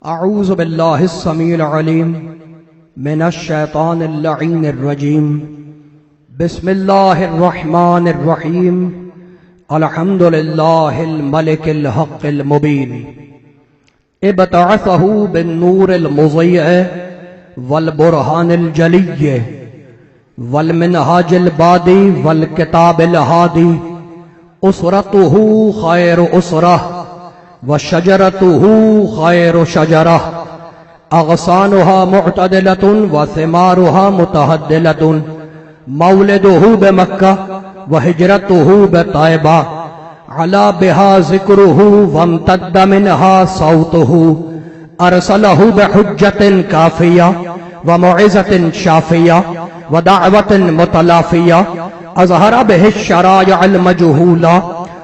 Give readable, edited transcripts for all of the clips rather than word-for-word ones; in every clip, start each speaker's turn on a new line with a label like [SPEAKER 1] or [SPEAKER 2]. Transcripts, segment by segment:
[SPEAKER 1] اعوذ باللہ السمیع العلیم من الشیطان اللعین الرجیم بسم اللہ الرحمن الرحیم الحمد للہ الملک الحق المبین ابتعثہ بالنور المضیء والبرہان الجلی والمنہاج البادی والکتاب الہادی اسرتہ خیر اسرہ وشجرته خیر شجرہ اغصانها معتدلة وثمارها متهدلة مولده بمکہ وہجرته بطائبہ علا بها ذکره وامتد منها صوته ارسله بحجة کافیہ وموعظة شافیہ ودعوة متلافیہ اظہر به الشرائع المجہولہ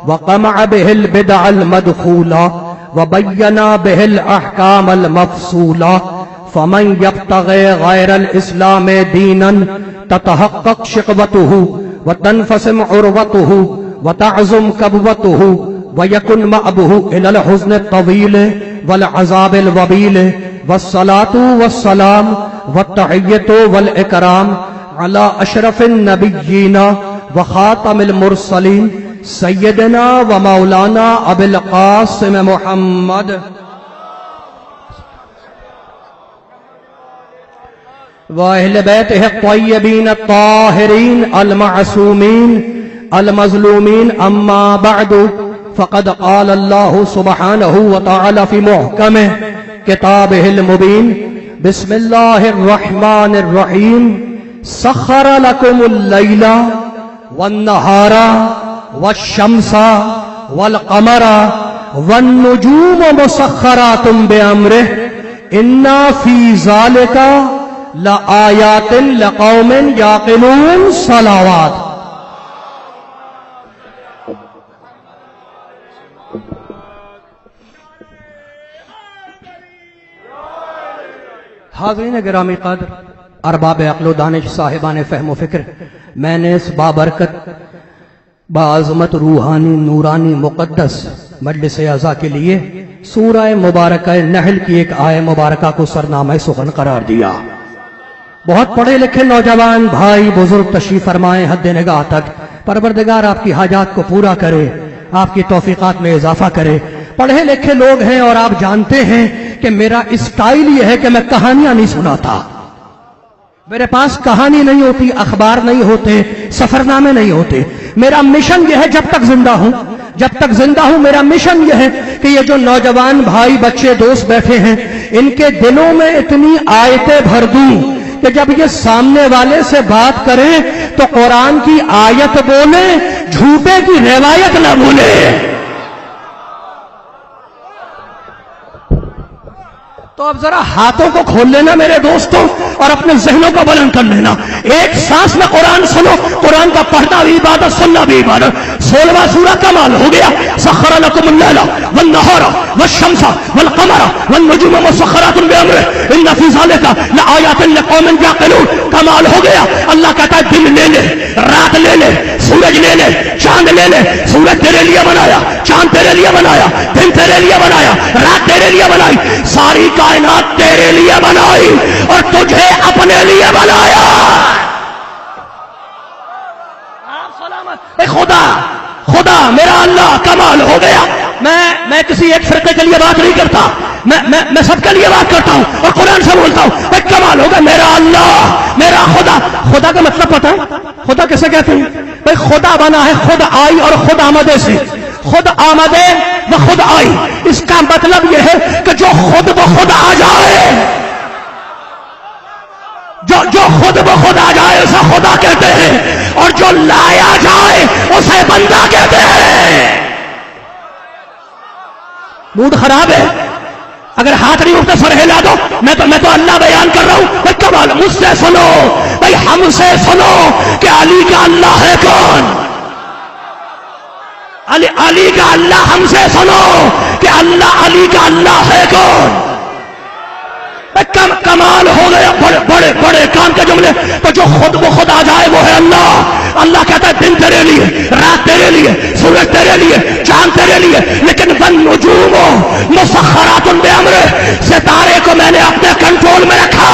[SPEAKER 1] وقمع به البدع المدخولة وبين به الأحكام المفصولة فمن يبتغي غير الإسلام دينا تتحقق شقوته وتنفسم عروته وتعزم كبوته ويكن مأبه إلى الحزن الطويل والعذاب الوبيل والصلاة والسلام والتحية والإكرام على أشرف النبيين وخاتم المرسلين سیدنا و مولانا ابو القاسم محمد و اہل بیتہ الطیبین الطاہرین المعصومین المظلومین اما بعد فقد قال اللہ سبحانہ وتعالی فی محکم کتابہ المبین بسم اللہ الرحمن الرحیم سخر لکم اللیل والنہار والشمس والقمر والنجوم مسخرات بأمره إنا في ذلك لآيات لقوم يعقلون صلوات حاضرین گرامی قدر ارباب عقل و دانش صاحبان فہم و فکر، میں نے اس بابرکت بعظمت روحانی نورانی مقدس مجلس اعزا کے لیے سورہ مبارکہ نحل کی ایک آیہ مبارکہ کو سرنامہ سخن قرار دیا۔ بہت پڑھے لکھے نوجوان بھائی بزرگ تشریف فرمائیں حد نگاہ تک، پروردگار آپ کی حاجات کو پورا کرے، آپ کی توفیقات میں اضافہ کرے۔ پڑھے لکھے لوگ ہیں اور آپ جانتے ہیں کہ میرا اسٹائل یہ ہے کہ میں کہانیاں نہیں سناتا، میرے پاس کہانی نہیں ہوتی، اخبار نہیں ہوتے، سفر نامے نہیں ہوتے۔ میرا مشن یہ ہے جب تک زندہ ہوں میرا مشن یہ ہے کہ یہ جو نوجوان بھائی بچے دوست بیٹھے ہیں ان کے دلوں میں اتنی آیتیں بھر دوں کہ جب یہ سامنے والے سے بات کریں تو قرآن کی آیت بولے، جھوٹے کی روایت نہ بولے۔ تو اب ذرا ہاتھوں کو کھول لینا میرے دوستوں اور اپنے ذہنوں کو بلند کر لینا۔ ایک سانس میں قرآن سنو، قرآن کا پڑھنا بھی عبادت، سننا بھی عبادت۔ 16واں سورہ کمال ہو گیا۔ سخر لکم اللیل والنہار والشمس والقمر والنجوم مسخرات بامرہ ان فی ذلک لآیات لقوم یعقلون۔ کمال ہو گیا۔ اللہ کہتا ہے دن لے لے، رات لے لے، سورج لے لے، چاند لے لے۔ سورج تیرے لیے بنایا، چاند تیرے لیے بنایا، دن تیرے لیے بنایا، رات تیرے لیے بنائی، ساری کائنات تیرے لیے بنائی اور تجھے اپنے لیے بنایا۔ خدا میرا اللہ کمال ہو گیا۔ میں کسی ایک فرقے کے لیے بات نہیں کرتا، میں سب کے لیے بات کرتا ہوں اور قرآن سے بولتا ہوں۔ ایک کمال ہوگا میرا اللہ، میرا خدا۔ خدا کا مطلب پتہ ہے خدا کیسے کہتے ہیں؟ بھائی خدا بنا ہے خود آئی اور خود آمدے سے، خود آمدے و خود آئی۔ اس کا مطلب یہ ہے کہ جو خود بخود آ جائے، جو خود بخود آ جائے اسے خدا کہتے ہیں، اور جو لایا جائے اسے بندہ کہتے ہیں۔ موڈ خراب ہے؟ اگر ہاتھ نہیں اٹھتے سر ہلا دو۔ میں تو اللہ بیان کر رہا ہوں۔ کمال مجھ سے سنو بھائی، ہم سے سنو کہ علی کا اللہ ہے کون؟ علی کا اللہ ہم سے سنو کہ علی کا اللہ ہے کون؟ کمال ہو ہو گیا. بڑے بڑے بڑے کام کے جملے. تو جو خود بخود آ جائے وہ ہے اللہ. اللہ کہتا ہے دن تیرے لیے, رات تیرے لیے, سورج تیرے لیے, چاند تیرے لیے, لیکن والنجوم مسخرات بامرہ, ستارے کو میں نے اپنے کنٹرول میں رکھا.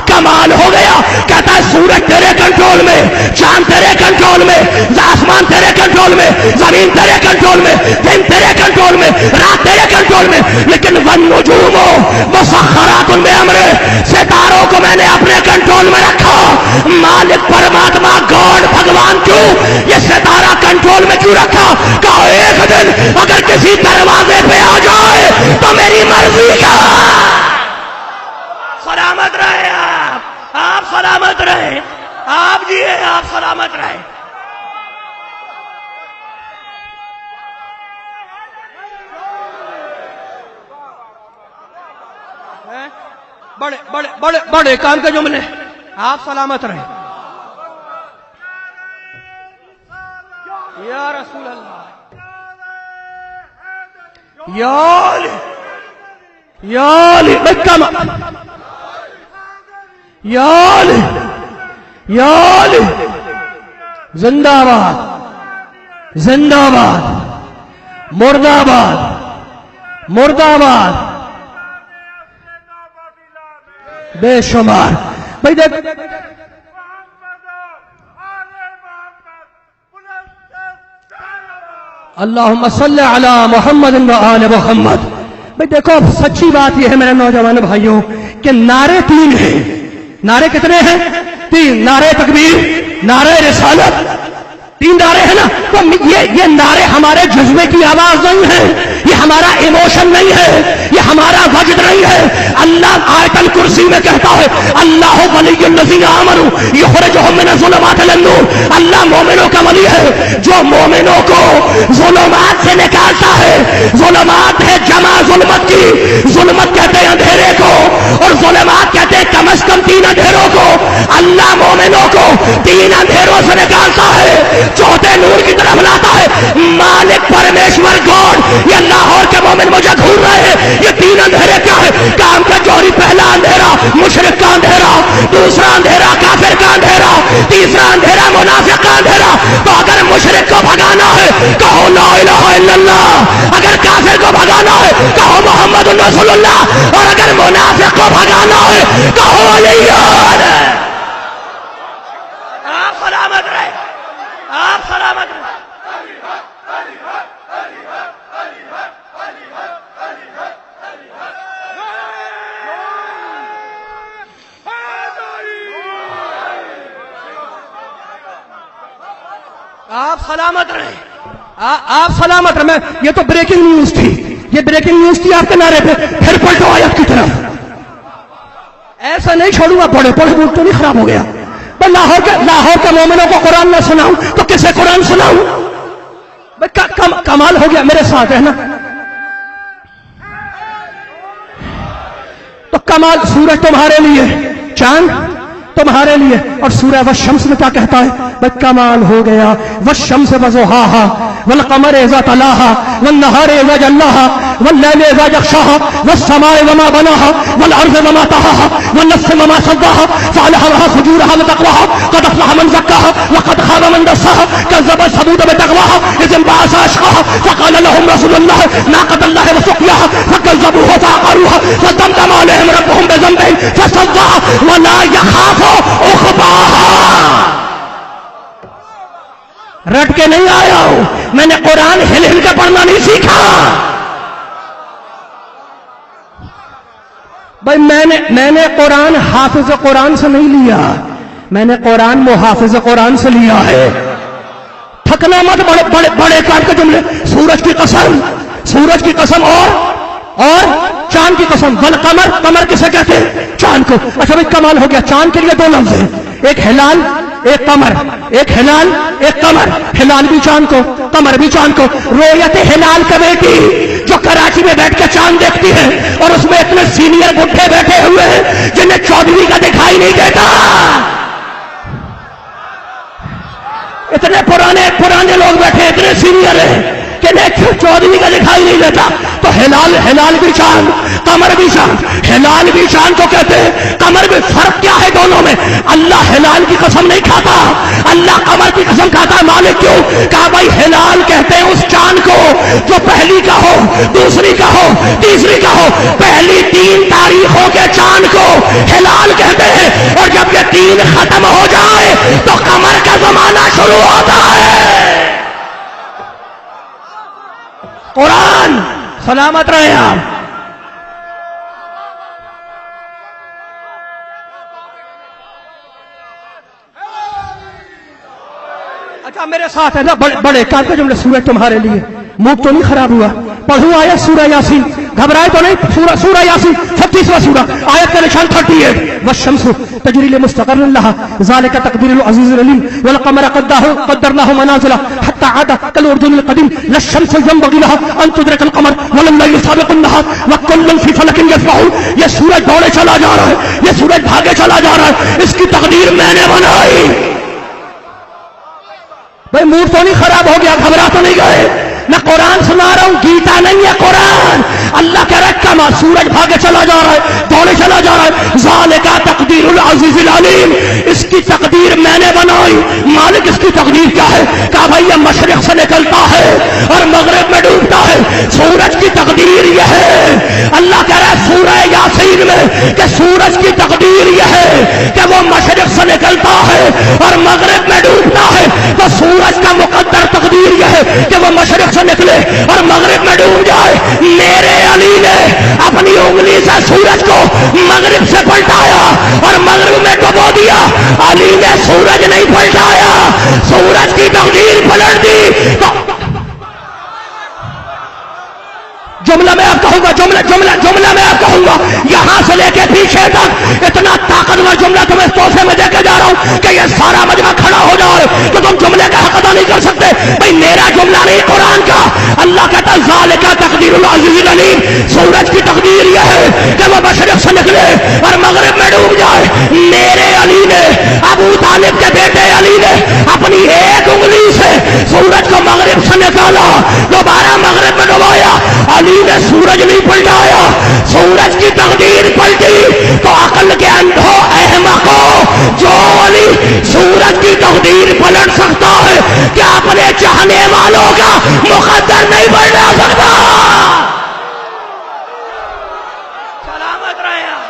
[SPEAKER 1] کمال ہو گیا. کہتا ہے سورج تیرے کنٹرول میں, چاند تیرے کنٹرول میں, آسمان تیرے کنٹرول میں, زمین تیرے کنٹرول میں, دن تیرے کنٹرول میں, رات تیرے کنٹرول میں, لیکن والنجوم مسخرات بامرہ, ستاروں کو میں نے اپنے کنٹرول میں رکھا. مالک پرماتما گاڈ بھگوان کیوں یہ ستارہ کنٹرول میں کیوں رکھا؟ کہا ایک دن اگر کسی دروازے پہ آ جائے تو میری مرضی کا. سلامت رہے آپ سلامت رہے, آپ جیے, آپ سلامت رہے. بڑے بڑے بڑے بڑے کام کے جملے. آپ سلامت رہے. یا رسول اللہ, یا علی, یا علی, یا علی, یا علی, زندہ باد, زندہ باد, مرد آباد, مرد آباد, بے شمار. بھائی دیکھ اللہم صلی علی محمد و آل محمد. بھائی دیکھو سچی بات یہ ہے میرے نوجوان بھائیوں کہ نعرے تین ہیں. نعرے کتنے ہیں؟ تین. نعرے تکبیر, نعرے رسالت, تین نعرے ہیں نا. تو یہ نعرے ہمارے جذبے کی آواز نہیں ہے, یہ ہمارا ایموشن نہیں ہے, یہ ہمارا وجد نہیں ہے. اللہ آیت الکرسی میں کہتا ہے اللہ ولی الذین آمنوا یخرجہم من الظلمات الی النور. اللہ مومنوں کا ولی ہے جو مومنوں کو ظلمات سے نکالتا ہے. ظلمات ہے جمع ظلمت کی. ظلمت کہتے ہیں اندھیرے کو, اور ظلمات کہتے ہیں کم از کم تین اندھیروں کو. اللہ مومنوں کو تین اندھیروں سے نکالتا ہے, چوتھے نور کی طرف لاتا ہے. مالک پرمیشور گاڈ, یہ لاہور کے مومن مجھے گھور رہے ہیں. یہ تین اندھیرے کیا ہے؟ کام کا جوہری پہلا اندھیرا مشرک کا اندھیرا, دوسرا اندھیرا کافر کا اندھیرا, تیسرا اندھیرا منافق کا اندھیرا. تو اگر مشرک کو بھگانا ہے کہو لا الہ الا اللہ, اگر کافر کو بھگانا ہے کہو محمد رسول اللہ, اور اگر منافق کو بھگانا ہے کہو علی. آپ سلامت رہے, آپ سلامت رہے. آپ سلامت رہے, آپ سلامت رہے. یہ تو بریکنگ نیوز تھی, یہ بریکنگ نیوز تھی آپ کے نعرے پہ. پھر پلٹو آیت کی طرف. ایسا نہیں چھوڑوں گا, پڑھے پڑھے بول تو نہیں خراب ہو گیا. لاہور کے مومنوں کو قرآن نہ سناؤں تو کسے قرآن سناؤں؟ کمال ہو گیا. میرے ساتھ ہے نا. تو کمال. سورج تمہارے لیے, چاند تمہارے لیے, اور سورہ والشمس میں کیا کہتا ہے؟ بھائی کمال ہو گیا. والشمس وضحاها والقمر اذا تلاها والنهار اذا جلاها والليل اذا يغشاها والسماء وما بناها والارض وما طحاها والنفس وما سواها فالهمها فجورها وتقواها قد افلح من زكاها وقد خاب من دساها كذبت ثمود بتقواها اذ انبعث اشقاها فقال لهم رسول الله ناقة الله وسقياها فكذبوه فعقروها فدمدم عليهم ربهم بذنبهم فسواها ولا يخاف عقباها. رٹ کے نہیں آیا ہوں, میں نے قرآن ہل ہل کے پڑھنا نہیں سیکھا. بھائی میں نے قرآن حافظ قرآن سے نہیں لیا, میں نے قرآن محافظ قرآن سے لیا ہے. تھکنا مت. بڑے بڑے بڑے کام کے جملے. سورج کی قسم, سورج کی قسم, اور چاند کی قسم. والقمر, قمر کسے کہتے ہیں؟ چاند کو. اچھا بھائی کمال ہو گیا. چاند کے لیے دو لفظ ہیں, ایک ہلال ایک قمر, ایک ہلال ایک قمر. ہلال بھی چاند کو, قمر بھی چاند کو. رویت ہلال کا بیٹی جو کراچی میں بیٹھ کے چاند دیکھتی ہے, اور اس میں اتنے سینئر بڈھے بیٹھے ہوئے ہیں جنہیں 14ویں کا دکھائی نہیں دیتا. اتنے پرانے لوگ بیٹھے, اتنے سینئر ہیں کہ 14ویں کا دکھائی نہیں دیتا. تو ہلال، ہلال بھی چاند، قمر بھی چاند، ہلال بھی چاند کو کہتے ہیں، قمر بھی۔ فرق کیا ہے دونوں میں؟ اللہ ہلال کی قسم نہیں کھاتا، اللہ قمر کی قسم کھاتا ہے۔ مالک کیوں؟ کہا بھائی ہلال کہتے ہیں اس چاند کو جو پہلی کا ہو، دوسری کا ہو، تیسری کا ہو۔ پہلی 3 تاریخوں کے چاند کو ہلال کہتے ہیں، اور جب یہ 3 ختم ہو جائے تو قمر کا زمانہ شروع ہوتا ہے۔ قرآن سلامت رہے آپ۔ اچھا میرے ساتھ ہے نا، بڑے کام کے جملے سورج تمہارے لیے۔ منہ تو نہیں خراب ہوا؟ پڑھوں آیت سورہ یاسین، گھبرائے تو نہیں؟ سورہ یاسین 36واں سورہ، آیت کا نشان 38۔ والشمس تجری لمستقر لها ذلك تقدير العزيز العليم والقمر قدرناه منازل حتى عاد كالأردن القديم لا الشمس ينبغي لها أن تدرك القمر ولا الليل سابق النهار وكل في فلك يسبحون۔ یہ سورج دوڑے چلا جا رہا ہے، یہ سورج بھاگے چلا جا رہا ہے، اس کی تقدیر میں نے بنائی۔ بھائی موڈ تو نہیں خراب ہو گیا؟ گھبرا تو نہیں گئے؟ میں قرآن سنا رہا ہوں، گیتا نہیں ہے قرآن۔ اللہ کہہ رہا ہے کما، سورج بھاگے چلا جا رہا ہے، دوڑے چلا جا رہا ہے۔ ذالک تقدیر العزیز العلیم، اس کی تقدیر میں نے بنائی۔ مالک اس کی تقدیر کیا ہے؟ کہا بھائی یہ مشرق سے نکلتا ہے اور مغرب میں ڈوبتا ہے، سورج کی تقدیر یہ ہے۔ اللہ کہہ رہا ہے سورہ یاسین میں کہ سورج کی تقدیر یہ ہے کہ وہ مشرق سے نکلتا ہے اور مغرب میں ڈوبتا ہے۔ تو سورج کا مقدر تقدیر یہ ہے کہ وہ مشرق سے نکلے اور مغرب میں ڈوب جائے۔ میرے علی نے اپنی انگلی سے سورج کو مغرب سے پلٹایا اور مغرب میں ڈبو دیا۔ علی نے سورج نہیں پلٹایا، سورج کی تقدیر پلٹ دی۔ تو جملہ میں آپ کہوں گا، جملہ میں آپ کہوں گا، یہاں سے لے کے پیچھے تک اتنا طاقتور جملہ تمہیں تحفے میں دے کے جا رہا ہوں کہ یہ سارا مجمع کھڑا ہو جائے کہ تم جملے کا حق ادا نہیں کر سکتے۔ بھائی میرا جملہ نہیں قرآن کا۔ اللہ کہتا ہے ذالک تقدیر العزیز العلیم، سورج کی تقدیر یہ ہے کہ وہ مشرق سے نکلے اور مغرب میں ڈوب جائے۔ میرے علی نے، ابو طالب کے بیٹے علی نے اپنی ایک انگلی سے سورج کو مغرب سے نکالا، دوبارہ مغرب میں ڈبویا۔ علی نے سورج نہیں پلٹایا، سورج کی تقدیر پلٹی۔ تو عقل کے اندھو احمقو، جو علی سورج کی تقدیر پلٹ سکتا ہے کیا اپنے چاہنے والوں کا مقدر نہیں پلٹا سکتا؟ سلامت رہے آپ۔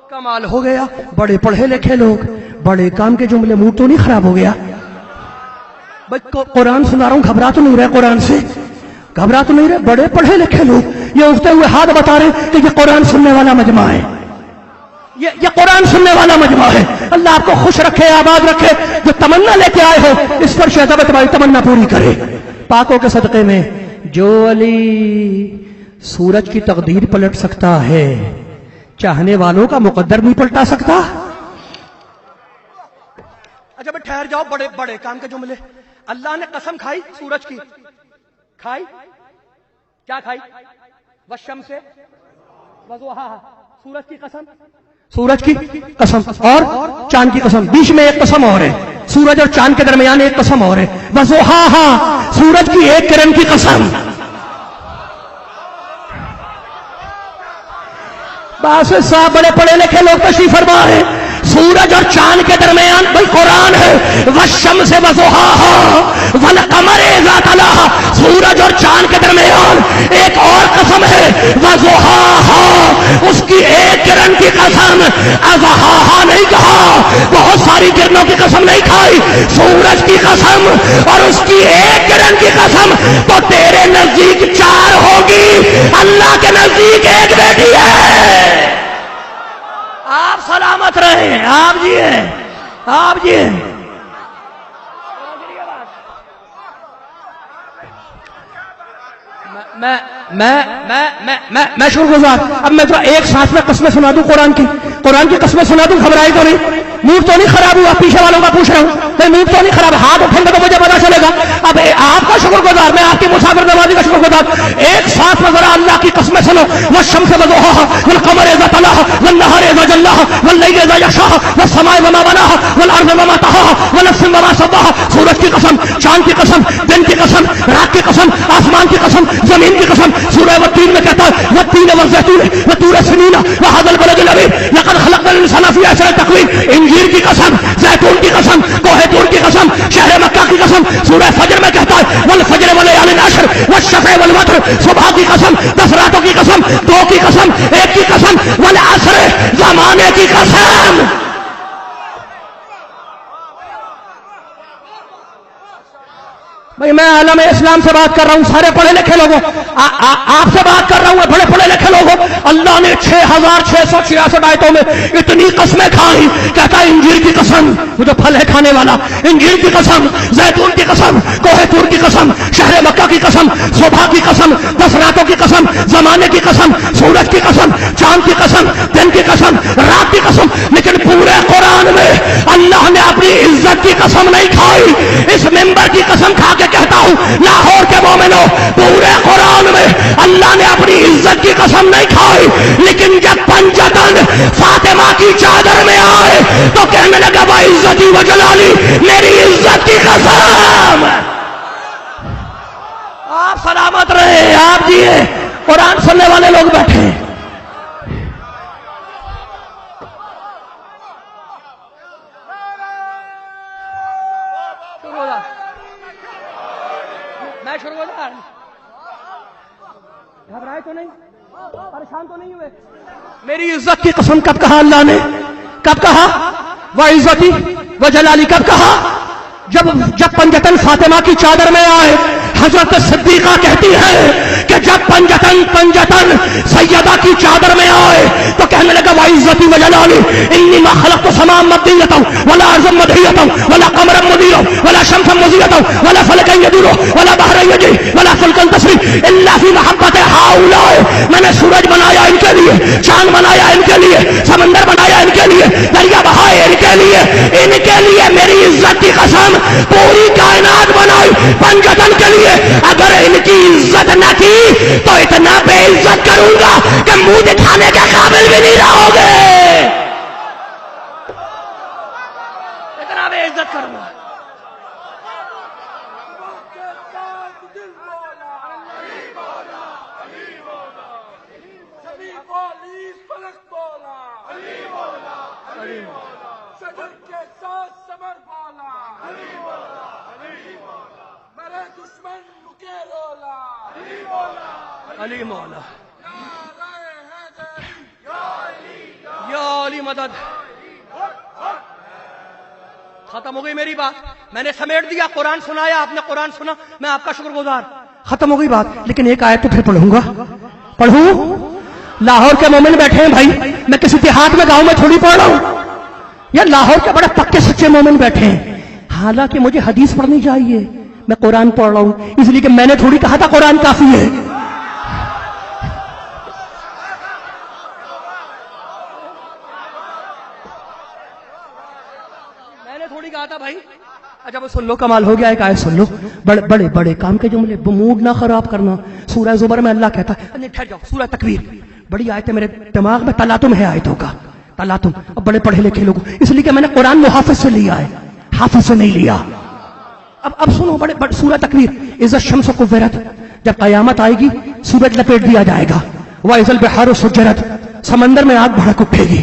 [SPEAKER 1] کمال ہو گیا، بڑے پڑھے لکھے لوگ، بڑے کام کے جملے، منہ تو نہیں خراب ہو گیا؟ بھائی قرآن سنا رہا ہوں، گھبرا تو نہیں رہے؟ قرآن سے گھبرا تو نہیں رہے؟ بڑے پڑھے لکھے لوگ یہ اٹھتے ہوئے ہاتھ بتا رہے کہ یہ قرآن سننے والا مجمع ہے، یہ قرآن سننے والا مجمع ہے۔ اللہ آپ کو خوش رکھے، آباد رکھے۔ جو تمنا لے کے آئے ہو اس پر شہزادہ تمہاری تمنا پوری کرے پاکوں کے صدقے میں۔ جو علی سورج کی تقدیر پلٹ سکتا ہے، چاہنے والوں کا مقدر نہیں پلٹا سکتا۔ اچھا بھائی ٹھہر جاؤ، بڑے بڑے کام کے جملے۔ اللہ نے قسم کھائی سورج کی، کھائی کیا کھائی؟ والشمس وضحاہا، سورج کی قسم، سورج کی قسم اور چاند کی قسم، بیچ میں ایک قسم اور ہے، سورج اور چاند کے درمیان ایک قسم اور ہے، وضحاہا، سورج کی ایک کرن کی قسم۔ بس صاحب بڑے پڑھے لکھے لوگ تشریف فرما ہیں، سورج اور چاند کے درمیان بھائی قرآن ہے، والشمس وضحاہا والقمر اذا تلاہا، سورج اور چاند کے درمیان ایک اور قسم ہے، وضحاہا، اس کی ایک کرن کی قسم، اضحاہا نہیں کہا، بہت ساری کرنوں کی قسم نہیں کھائی، سورج کی قسم اور اس کی ایک کرن کی قسم، تو تیرے نزدیک چار ہوگی، اللہ کے نزدیک ایک بیٹی ہے۔ آپ سلامت رہیں، آپ جیے، آپ جیے۔ میں شکر گزار، اب میں تو ایک ساتھ میں قسمیں سنا دوں قرآن کی قسمیں سنا دوں، گھبرائی تو نہیں، منہ تو نہیں خراب ہوا، پیچھے والوں کا پوچھ رہا ہوں، منہ تو نہیں خراب، ہاتھ اٹھیں گے تو مجھے پتا چلے گا۔ اب آپ کا شکر گزار، میں آپ کی مسافر نوازی کا شکر گزار، ایک ساتھ میں ذرا اللہ کی قسمیں سنو، والشمس وضحاہا والقمر اذا تلاہا والنہار اذا جلاہا واللیل اذا یغشاہا والسماء وما بناہا والارض وما طحاہا ونفس وما سواہا، سورج کی قسم، چاند کی قسم، دن کی قسم، رات کی قسم، آسمان کی قسم، زمین کی قسم، سورہ والتین میں کہتا ہے والتین والزیتون وطور سنین وہذا البلد الامین لقد خلقنا الانسان فی احسن تقویم، انجیر کی قسم، زیتون کی قسم، کوہ طور کی قسم، شہر مکہ کی قسم، سورہ فجر میں کہتا ہے والفجر ولیال عشر والشفع والوتر، صبح کی قسم، 10 راتوں کی قسم، 2 کی قسم، 1 کی قسم، والعصر، زمانے کی قسم۔ بھائی میں عالم اسلام سے بات کر رہا ہوں، سارے پڑھے لکھے لوگوں، آپ سے بات کر رہا ہوں، بڑے پڑھے لکھے لوگوں، اللہ نے 6666 آیتوں میں اتنی قسمیں کھائیں، کہتا ہے انجیر کی قسم، وہ جو پھل ہے کھانے والا، انجیر کی قسم، زیتون کی قسم، کوہ طور کی قسم، شہر مکہ کی قسم، صبح کی قسم، 10 راتوں کی قسم، زمانے کی قسم، سورج کی قسم، چاند کی قسم، دن کی قسم، رات کی قسم، لیکن پورے قرآن میں اللہ نے اپنی عزت کی قسم نہیں کھائی۔ اس ممبر کی قسم کھا کے کہتا ہوں لاہور کے مومنوں، پورے قرآن میں اللہ نے اپنی عزت کی قسم نہیں کھائی، لیکن جب پنجتن فاطمہ کی چادر میں آئے تو کہنے لگا وعزتی وجلالی، میری عزت کی قسم۔ آپ سلامت رہے، آپ جیے، قرآن سننے والے لوگ بیٹھے ہیں۔ گھبرائے تو نہیں، پریشان تو نہیں ہوئے؟ میری عزت کی قسم کب کہا اللہ نے؟ کب کہا؟ وعزتی وجلالی کب کہا؟ جب پنجتن فاطمہ کی چادر میں آئے، حضرت صدیقہ کہتی ہے کہ جب پنجتن سیدہ کی چادر میں آئے تو کہنے لگا وعزتی وجلالی انی ما خلقت سماء مدیتا ولا ارضا مدیتا ولا قمرا منیرا ولا شمسا مضیئتا ولا فلکا یدور ولا بحرا یجری ولا فلکا تسری الا فی محبت ہؤلاء، میں نے سورج بنایا ان کے لیے، چاند بنایا ان کے لیے، سمندر بنایا ان کے لیے، دریا بہائے ان کے لیے میری عزت کی قسم، پوری کائنات بنائی پنجتن کے لیے، اگر ان کی عزت نہ کی تو اتنا بے عزت کروں گا کہ منہ دکھانے کے قابل بھی نہیں رہو گے، اتنا بے عزت کروں گا۔ علی مولا یا علی مدد۔ ختم ہو گئی میری بات، میں نے سمیٹ دیا، قرآن سنایا، آپ نے قرآن سنا، میں آپ کا شکر گزار، ختم ہو گئی بات۔ لیکن ایک آیت تو پھر پڑھوں گا، پڑھوں؟ لاہور کے مومن بیٹھے ہیں بھائی، میں کسی دیہات میں گاؤں میں تھوڑی پڑھ رہا ہوں، یا لاہور کے بڑے پکے سچے مومن بیٹھے ہیں، حالانکہ مجھے حدیث پڑھنی چاہیے، میں قرآن پڑھ رہا ہوں، اس لیے کہ میں نے تھوڑی کہا تھا قرآن کافی ہے۔ میں نے تھوڑی کہا تھا بھائی، اچھا وہ سن لو، کمال ہو گیا، ایک آیت سن لو، بڑے بڑے کام کے جملے، موڈ نہ خراب کرنا۔ سورہ زمر میں اللہ کہتا ہے، ٹھہر جاؤ، سورہ تکویر، بڑی آیت ہے، میرے دماغ میں تلاطم ہے آیتوں کا، تلاطم، اب بڑے پڑھے لکھے لوگ، اس لیے کہ میں نے قرآن محافظ سے لیا ہے، حافظ سے نہیں لیا۔ اب سنو، بڑے سورہ تکویر، اذا الشمس کورت، جب قیامت آئے گی سورج لپیٹ دیا جائے گا، واذا البحار سجرت، سمندر میں آگ بھڑک اٹھے گی،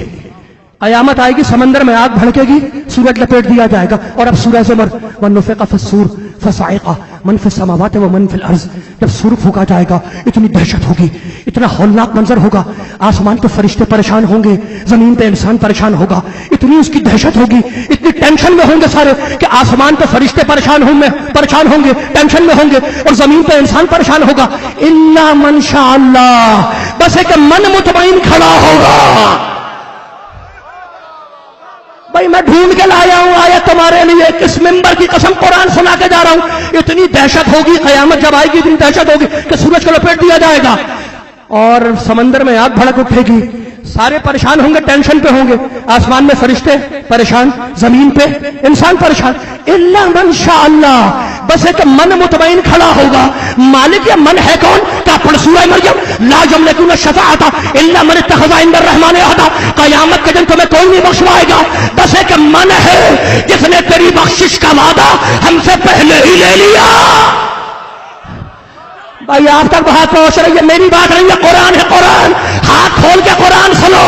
[SPEAKER 1] قیامت آئے گی, سمندر میں آگ بھڑکے گی, سورج لپیٹ دیا جائے گا. اور اب سورہ زمر وَنُفِخَ فِي الصُّورِ فَصَعِقَ مَن فِي السَّمَاوَاتِ وَمَن فِي الْأَرْضِ, جب سور پھونکا جائے گا اتنی دہشت ہوگی, اتنا ہولناک منظر ہوگا, آسمان پہ فرشتے پریشان ہوں گے, زمین پہ انسان پریشان ہوگا, اتنی اس کی دہشت ہوگی, اتنی ٹینشن میں ہوں گے سارے کہ آسمان پہ فرشتے پریشان ہوں گے, ٹینشن میں ہوں گے, اور زمین پہ انسان پریشان ہوگا. الا من شاء اللہ, بس ایک من مطمئن کھڑا ہوگا. بھائی میں ڈھونڈ کے لایا ہوں آیا تمہارے لیے, کس ممبر کی قسم قرآن سنا کے جا رہا ہوں. اتنی دہشت ہوگی, قیامت جب آئے گی اتنی دہشت ہوگی کہ سورج کو لپیٹ دیا جائے گا اور سمندر میں آگ بھڑک اٹھے گی, سارے پریشان ہوں گے, ٹینشن پہ ہوں گے, آسمان میں فرشتے پریشان, زمین پہ انسان پریشان. الا من شاء اللہ, بس ایک من مطمئن کھڑا ہوگا. مالک یا من ہے کون؟ کیا پڑھ سورہ مریم لا یملکون الشفاعۃ الا من اتخذ عند الرحمن عہدا, قیامت کے دن تمہیں کوئی نہیں بخشوائے گا. بس ایک من ہے جس نے تیری بخشش کا وعدہ ہم سے پہلے ہی لے لیا. بھائی آپ تک بات پہنچ رہی ہے, میری بات نہیں ہے, قرآن ہے. قرآن ہاتھ کھول کے قرآن سنو.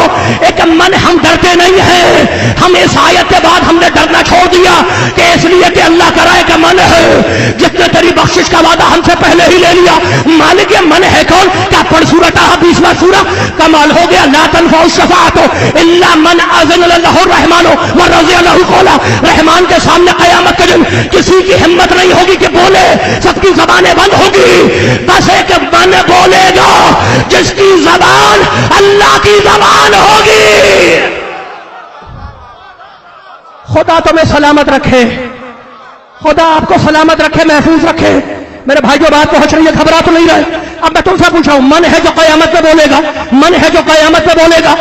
[SPEAKER 1] ایک من, ہم ڈرتے نہیں ہیں, ہم اس آیت کے بعد ہم نے ڈرنا چھوڑ دیا کہ اس لیے کہ اللہ کا رائے کا من ہے جس نے تیری بخشش کا وعدہ ہم سے پہلے ہی لے لیا. مالک یہ من ہے کون؟ کیا پڑھ سورہ طٰہٰ 20واں سورہ, کمال ہو گیا. لا تنفع الشفاعۃ الا من اذن له الرحمن ورضي له قولا, رحمان کے سامنے قیامت کے دن کسی کی ہمت نہیں ہوگی کہ بولے, سب کی زبانیں بند ہوگی. بس ایک من بولے گا جس کی زبان اللہ کی زبان ہوگی. خدا تمہیں سلامت رکھے, خدا آپ کو سلامت رکھے, محفوظ رکھے. میرے بھائی جو بات پہنچ رہی ہے, گھبرا تو نہیں رہے. اب میں تم سے پوچھا ہوں, من ہے جو قیامت میں بولے گا, من ہے جو قیامت میں بولے گا,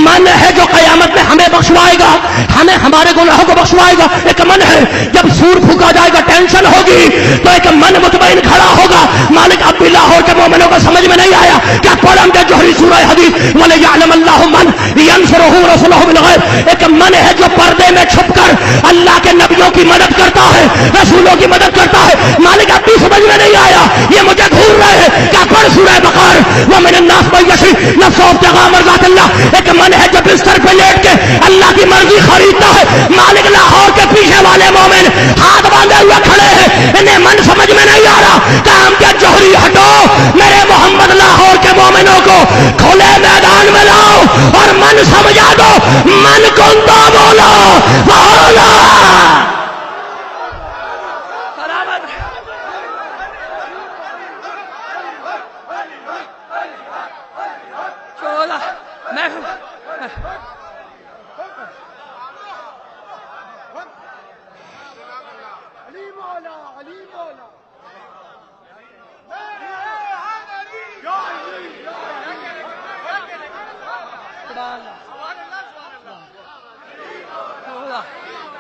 [SPEAKER 1] من ہے جو قیامت میں ہمیں بخشوائے گا, ہمیں ہمارے گناہوں کو بخشوائے گا. ایک من ہے, جب سور پھونکا جائے گا ٹینشن ہوگی تو ایک من مطمئن کھڑا ہوگا. مالک اب بھی لاہور کے مومنوں کو سمجھ میں نہیں آیا کیا پڑھا ہم جوہری سورہ حدیث وَلِيَعْلَمَ اللَّهُ مَنْ يَنْصُرُهُ رَسُولُهُ بِالْغَيْبِ. ایک من ہے جو پردے میں چھپ کر اللہ کے نبیوں کی مدد کرتا ہے, رسولوں کی مدد کرتا ہے. مالک اب بھی سمجھ میں نہیں آیا, یہ مجھے گھور رہے ہیں. کیا پڑھ سورہ بقرہ وَمِنَ النَّاسِ مَن يَشْرِي نَفْسَهُ ابْتِغَاءَ مَرْضَاتِ اللَّهِ. ایک من ہے جو بستر پہ لیٹ کے اللہ کی مرضی خریدتا ہے. مالک لاہور کے پیچھے والے مومن ہاتھ باندھے ہوئے کھڑے ہیں, انہیں من سمجھ میں نہیں آ رہا. کام کیا جوہری ہٹو, میرے محمد لاہور کے مومنوں کو کھلے میدان میں لاؤ اور من سمجھا دو. من کون تو بولو بولو.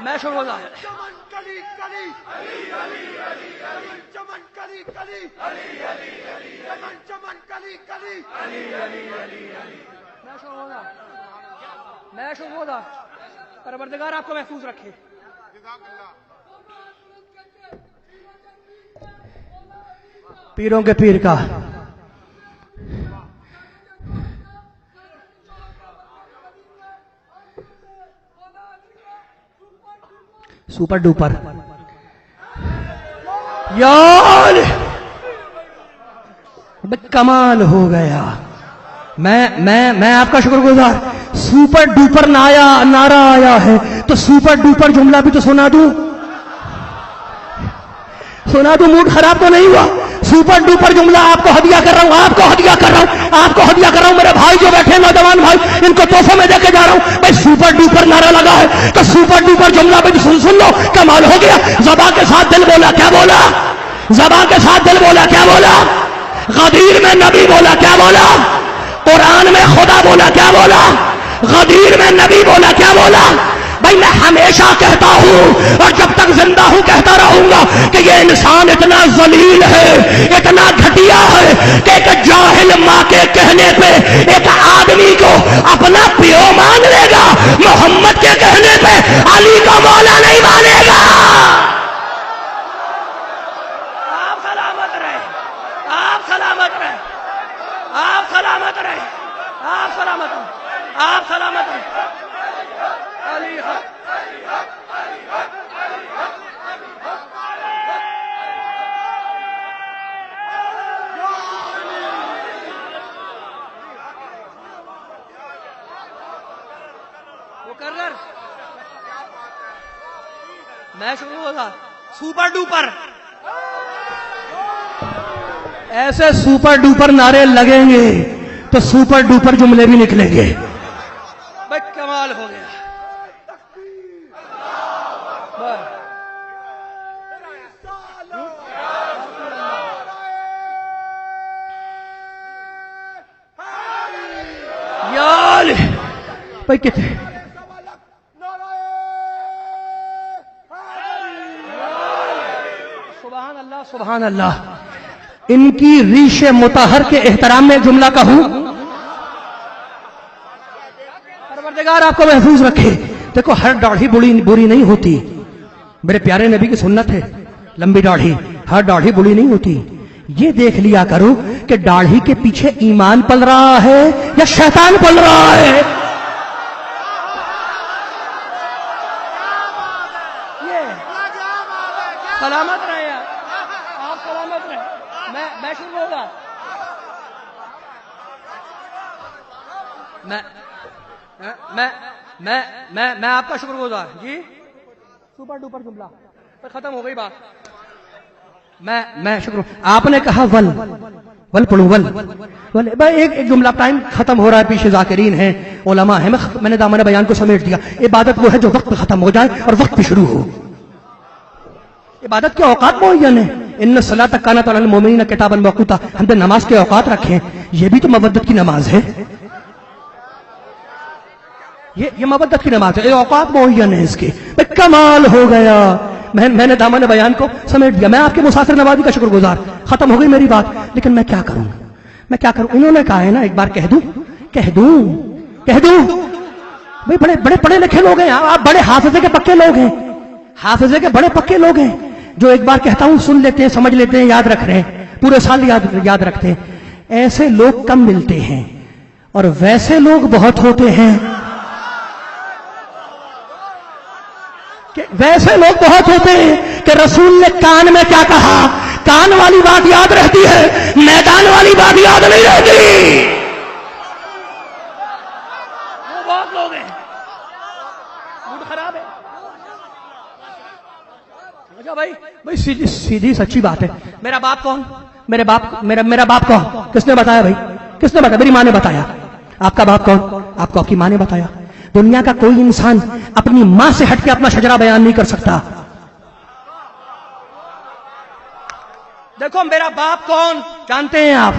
[SPEAKER 1] میں شروع ہوتا ہے چمن کلی کلی علی علی علی علی چمن کلی کلی علی علی علی چمن چمن کلی کلی علی علی علی علی. میں شروع ہوتا. پروردگار آپ کو محفوظ رکھے. پیروں کے پیر کا سپر ڈوپر یار کمال ہو گیا. میں آپ کا شکر گزار. سپر ڈوپر نعرہ آیا ہے تو سپر ڈوپر جملہ بھی تو سنا دوں, موڈ خراب تو نہیں ہوا. سپر ڈوپر جملہ آپ کو ہدیہ کر رہا ہوں, آپ کو ہدیہ کر رہا ہوں. میرے بھائی جو بیٹھے نوجوان بھائی, ان کو تحفے میں دے کے جا رہا ہوں. بھائی سپر ڈوپر نعرہ لگا ہے تو سپر ڈوپر جملہ بھی سن لو. کمال ہو گیا. زبان کے ساتھ دل بولا, کیا بولا؟ زبان کے ساتھ دل بولا, کیا بولا؟ غدیر میں نبی بولا, کیا بولا؟ قرآن میں خدا بولا, کیا بولا؟ غدیر میں نبی بولا, کیا بولا؟ بھائی میں ہمیشہ کہتا ہوں اور جب تک زندہ ہوں کہتا رہوں گا کہ یہ انسان اتنا ذلیل ہے, اتنا گھٹیا ہے کہ ایک جاہل ماں کے کہنے پہ ایک آدمی کو اپنا پیو مان لے گا, محمد کے کہنے پہ علی کا مولا نہیں مانے گا. آپ سلامت رہے, آپ سلامت رہے, آپ سلامت رہے, آپ سلامت رہے, آپ سلامت رہے. مقرر میں شروع ہوگا سپر ڈوپر. ایسے سپر ڈوپر نعرے لگیں گے تو سپر ڈوپر جملے بھی نکلیں گے. بھائی کمال ہو گیا. یار بھائی کتنے سبحان اللہ سبحان اللہ. ان کی ریش مطہر کے احترام میں جملہ کہوں. پروردگار آپ کو محفوظ رکھے. دیکھو ہر داڑھی بری نہیں ہوتی. میرے پیارے نبی کی سنت ہے لمبی داڑھی. ہر داڑھی بری نہیں ہوتی. یہ دیکھ لیا کرو کہ داڑھی کے پیچھے ایمان پل رہا ہے یا شیطان پل رہا ہے. سلامت رہے آپ سلامت رہے. میں شروع ہوگا. میں آپ کا شکر گزار. جی سپر ڈوپر جملہ ختم ہو گئی بات. میں شکر. آپ نے کہا ول ول پڑھو ول. بھائی ایک جملہ ٹائم ختم ہو رہا ہے. پیچھے ذاکرین ہیں علماء ہیں. میں نے دامن بیان کو سمیٹ دیا. عبادت وہ ہے جو وقت ختم ہو جائے اور وقت بھی شروع ہو. عبادت کے اوقات معین ہیں. ان الصلاۃ کانت علی المؤمنین کتابا موقوتا. ہم نے نماز کے اوقات رکھے ہیں. یہ بھی تو مودت کی نماز ہے. یہ مودت کی نماز ہے. اوقات معین ہیں اس کے. کمال ہو گیا. میں نے دامن بیان کو سمیٹ دیا. میں آپ کے مسافر نوازی کا شکر گزار. ختم ہو گئی میری بات. لیکن میں کیا کروں. انہوں نے کہا ہے نا ایک بار کہہ دوں بھائی بڑے پڑھے لکھے لوگ ہیں آپ. بڑے حافظے کے پکے لوگ ہیں. حافظے کے بڑے پکے لوگ ہیں جو ایک بار کہتا ہوں سن لیتے ہیں سمجھ لیتے ہیں یاد رکھ رہے ہیں پورے سال یاد رکھتے ہیں. ایسے لوگ کم ملتے ہیں اور ویسے لوگ بہت ہوتے ہیں. ویسے لوگ بہت ہوتے ہیں کہ رسول نے کان میں کیا کہا. کان والی بات یاد رہتی ہے, میدان والی بات یاد نہیں رہتی. وہ بہت لوگ ہیں. موڈ خراب ہے. بھائی سیدھی سچی بات ہے. میرا باپ کون؟ میرا باپ کون؟ کس نے بتایا بھائی؟ کس نے بتایا؟ میری ماں نے بتایا. آپ کا باپ کون؟ آپ کو آپ کی ماں نے بتایا. دنیا کا کوئی انسان اپنی ماں سے ہٹ کے اپنا شجرہ بیان نہیں کر سکتا. دیکھو میرا باپ کون جانتے ہیں آپ؟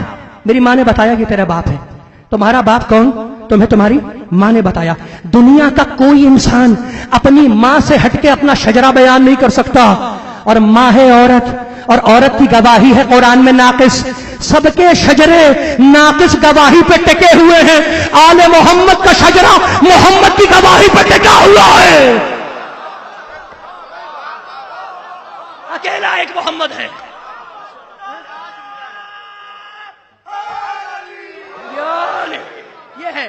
[SPEAKER 1] میری ماں نے بتایا کہ تیرا باپ ہے. تمہارا باپ کون؟ تمہیں تمہاری ماں نے بتایا. دنیا کا کوئی انسان اپنی ماں سے ہٹ کے اپنا شجرہ بیان نہیں کر سکتا. اور ماں ہے عورت, اور عورت کی گواہی ہے قرآن میں ناقص. سب کے شجرے ناقص گواہی پہ ٹکے ہوئے ہیں. آل محمد کا شجرہ محمد کی گواہی پہ ٹکا ہوا ہے. اکیلا ایک محمد ہے. یہ ہے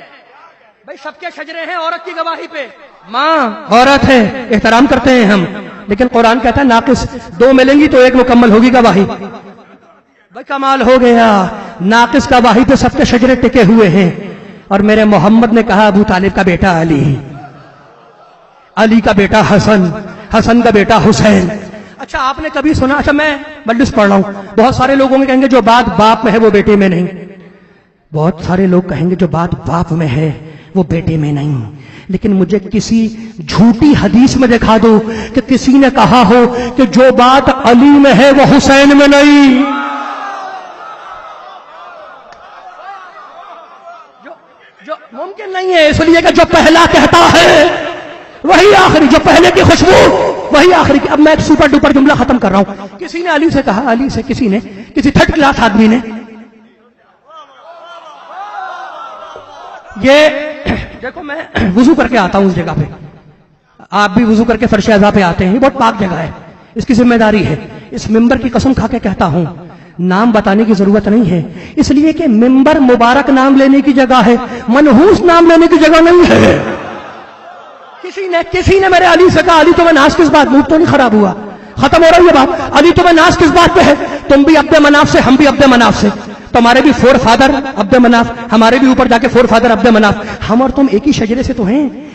[SPEAKER 1] بھائی سب کے شجرے ہیں عورت کی گواہی پہ. ماں عورت ہے, احترام کرتے ہیں ہم, لیکن قرآن کہتا ہے ناقص. دو ملیں گی تو ایک مکمل ہوگی گواہی. بھائی کمال ہو گیا. ناقص گواہی پہ سب کے شجرے ٹکے ہوئے ہیں. اور میرے محمد نے کہا ابو طالب کا بیٹا علی, علی کا بیٹا حسن, حسن کا بیٹا حسین. اچھا آپ نے کبھی سنا؟ اچھا میں مجلس پڑھ رہا ہوں, بہت سارے لوگوں کہیں گے جو بات باپ میں ہے وہ بیٹے میں نہیں. بہت سارے لوگ کہیں گے جو بات باپ میں ہے وہ بیٹے میں نہیں. لیکن مجھے کسی جھوٹی حدیث میں دکھا دو کہ کسی نے کہا ہو کہ جو بات علی میں ہے وہ حسین میں نہیں. جو ممکن نہیں ہے, اس لیے کہ جو پہلا کہتا ہے وہی آخری, جو پہلے کی خوشبو وہی آخری کی. اب میں ایک سپر ڈوپر جملہ ختم کر رہا ہوں. کسی نے علی سے کہا, علی سے کسی تھرڈ کلاس آدمی نے, یہ دیکھو میں وضو کر کے آتا ہوں اس جگہ پہ, آپ بھی وضو کر کے فرش اعضاء پہ آتے ہیں, یہ بہت پاک جگہ ہے, اس کی ذمہ داری ہے. اس ممبر کی قسم کھا کے کہتا ہوں نام بتانے کی ضرورت نہیں ہے, اس لیے کہ ممبر مبارک نام لینے کی جگہ ہے, منحوس نام لینے کی جگہ نہیں ہے. کسی نے میرے علی سے کہا علی تو میں ناز کس بات, منہ تو نہیں خراب ہوا, ختم ہو رہی ہے بات. علی تو میں ناز کس بات پہ ہے؟ تم بھی عبد مناف سے, ہم بھی عبد مناف سے, تمہارے بھی فور فادر عبد مناف, ہمارے بھی اوپر جا کے فور فادر عبد مناف. ہم اور تم ایک ہی شجرے سے تو ہیں,